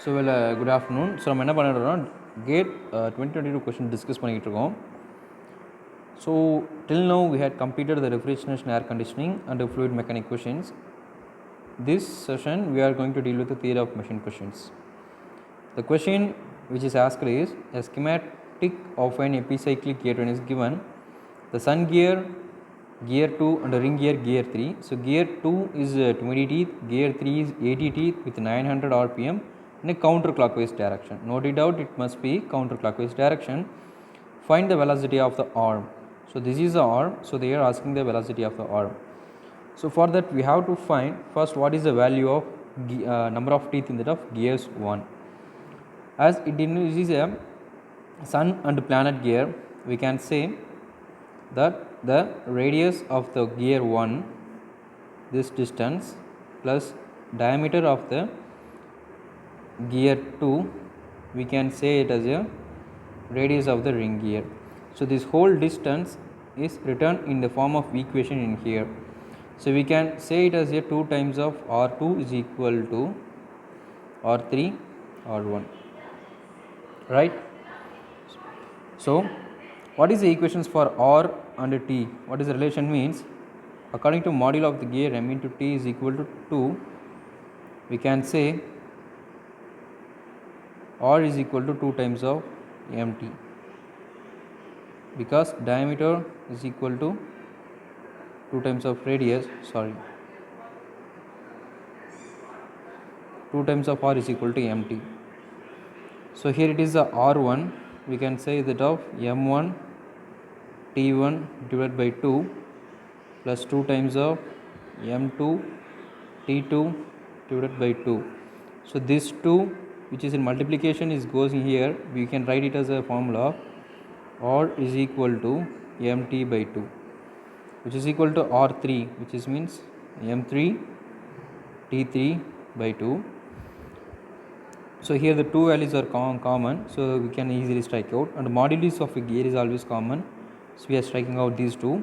Good afternoon. So நம்ம என்ன பண்ணிடுறோம் கேட் 2022 கொஸ்டின் டிஸ்கஸ் பண்ணிக்கிட்டு இருக்கோம். So till now we had completed the refrigeration, air conditioning and the fluid mechanic questions. This session we are going to deal with the theory of machine questions. The question which is asked is a schematic of an epicyclic gear train is given. The sun gear, gear 2 and the ring gear, gear 3. So gear 2 is 20 teeth, gear 3 is 80 teeth with 900 rpm in a counterclockwise direction. No doubt it must be counterclockwise direction. Find the velocity of the arm. So this is the arm, so they are asking the velocity of the arm. So for that we have to find first what is the value of number of teeth in that of gears 1. As it is a sun and planet gear, we can say that the radius of the gear 1, this distance, plus diameter of the gear 2, we can say it as a radius of the ring gear. So this whole distance is written in the form of equation in here. So we can say it as a 2 times of R2 is equal to R3 R1, right? So what is the equations for R and T? What is the relation means? According to module of the gear m into T is equal to 2, we can say R is equal to 2 times of mt, because diameter is equal to 2 times of radius, 2 times of R is equal to mt. So here it is the R1, we can say that of m1 t1 divided by 2 plus 2 times of m2 t2 divided by 2. So this 2 which is in multiplication is goes in here, we can write it as a formula R is equal to mt by 2, which is equal to R3, which is means m3 t3 by 2. So here the two values are common, so we can easily strike out, and modulus of a gear is always common, so we are striking out these two.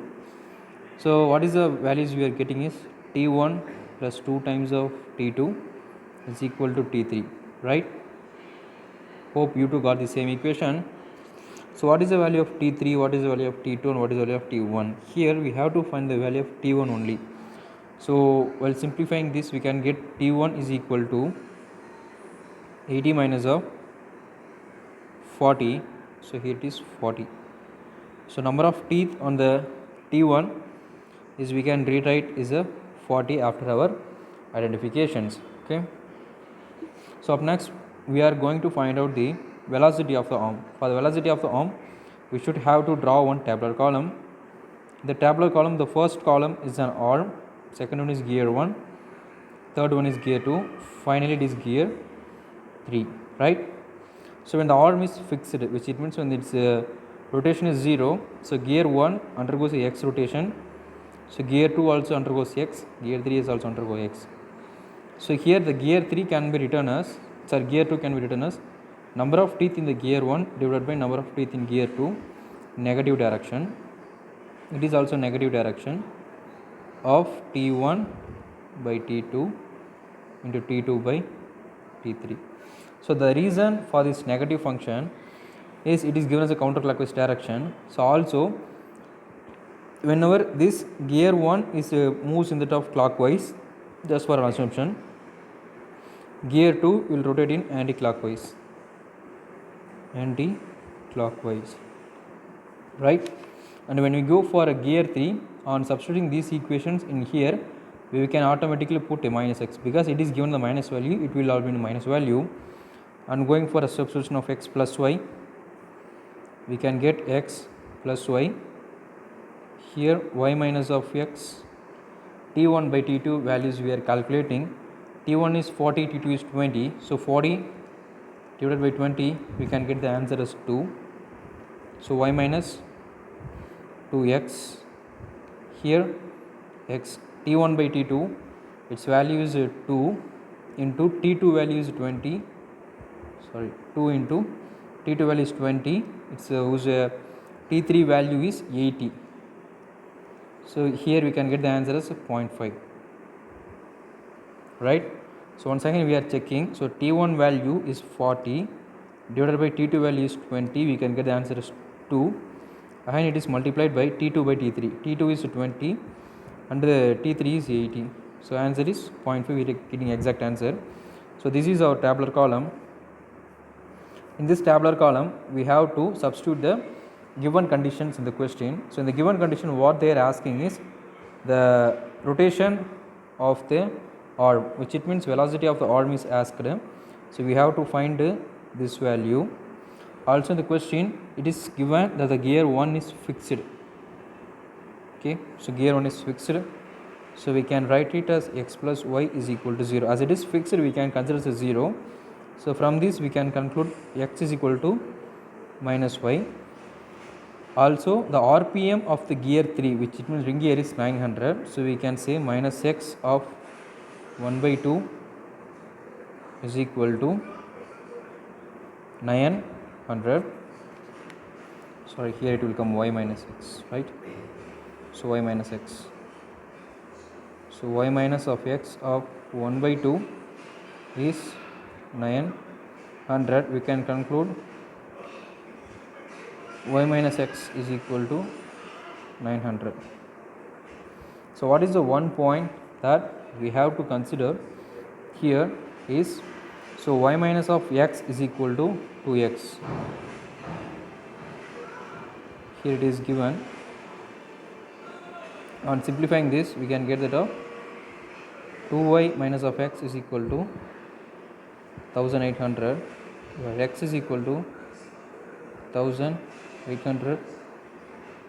So what is the values we are getting is t1 plus 2 times of t2 is equal to t3, right? Hope you two got the same equation. So what is the value of t3, what is the value of t2 and what is the value of t1? Here we have to find the value of t1 only. So while simplifying this, we can get t1 is equal to 80 minus of 40, so here it is 40. So number of teeth on the t1 is, we can rewrite is a 40 after our identifications. Okay, so up next we are going to find out the velocity of the arm. For the velocity of the arm, we should have to draw one tabular column. The tabular column, the first column is an arm, second one is gear 1, third one is gear 2, finally it is gear 3, right? So when the arm is fixed, which it means when its rotation is 0, so gear 1 undergoes a x rotation, so gear 2 also undergoes x, gear 3 is also undergo x. So here the gear 3 can be written as, gear 2 can be written as number of teeth in the gear 1 divided by number of teeth in gear 2, negative direction. It is also negative direction of t1 by t2 into t2 by t3. So the reason for this negative function is it is given as a counterclockwise direction. So also whenever this gear 1 is moves in the top clockwise, just for an assumption, gear 2 will rotate in anti-clockwise, right? And when we go for a gear 3, on substituting these equations in here, we can automatically put a minus x, because it is given the minus value, it will all be in minus value. And going for a substitution of x plus y, we can get x plus y, here y minus of x, t1 by t2 values we are calculating, t1 is 40, t2 is 20, so 40 divided by 20, we can get the answer as 2. So y minus 2x, here x, t1 by t2, its value is 2 into t2 value is 20, 2 into t2 value is 20, its t3 value is 80. So here we can get the answer as 0.5, right? So once again we are checking. So T1 value is 40 divided by T2 value is 20. We can get the answer as 2. And it is multiplied by T2 by T3. T2 is 20 and the T3 is 80. So answer is 0.5. We are getting exact answer. So this is our tabular column. In this tabular column we have to substitute the given conditions in the question. So in the given condition what they are asking is the rotation of the arm, which it means velocity of the arm is asked. So we have to find this value. Also in the question it is given that the gear 1 is fixed. Okay, so gear 1 is fixed, so we can write it as x plus y is equal to 0. As it is fixed we can consider it as 0. So from this we can conclude x is equal to minus y. Also the RPM of the gear 3, which it means ring gear, is 900. So we can say minus x of 1 by 2 is equal to 900. Sorry, here it will come y minus x, right? So y minus x. So y minus of x of 1 by 2 is 900. We can conclude y minus x is equal to 900. So what is the one point that we have to consider here is, so y minus of x is equal to 2x. Here it is given. On simplifying this we can get that of 2y minus of x is equal to 1800, where x is equal to 1800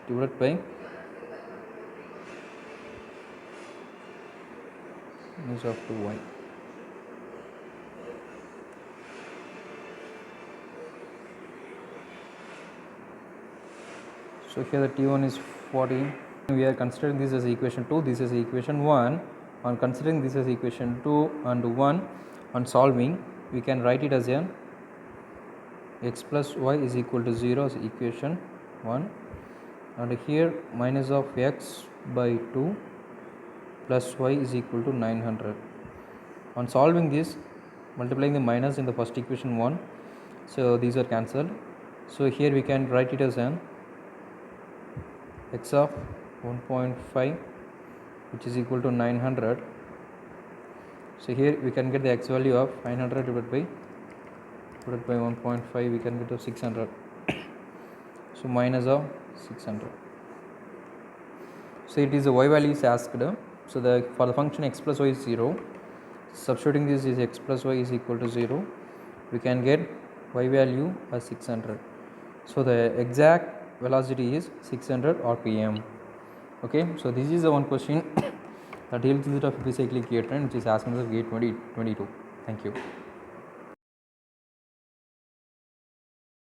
divided by minus of 2y. So here the T1 is 40. We are considering this as equation 2, this is equation 1. On considering this as equation 2 and 1, on solving we can write it as a x plus y is equal to 0 as equation 1, and here minus of x by 2 plus y is equal to 900. On solving this, multiplying the minus in the first equation 1, so these are cancelled. So here we can write it as an x of 1.5 which is equal to 900. So here we can get the x value of 900 divided by 1.5, we can get to 600. So minus of 600. So it is the y value is asked. So for the function x plus y is 0, substituting this is x plus y is equal to 0, we can get y value as 600. So the exact velocity is 600 rpm. Okay, so this is the one question that deals with the epicyclic gear trend, which is asked in the gate 2022. Thank you.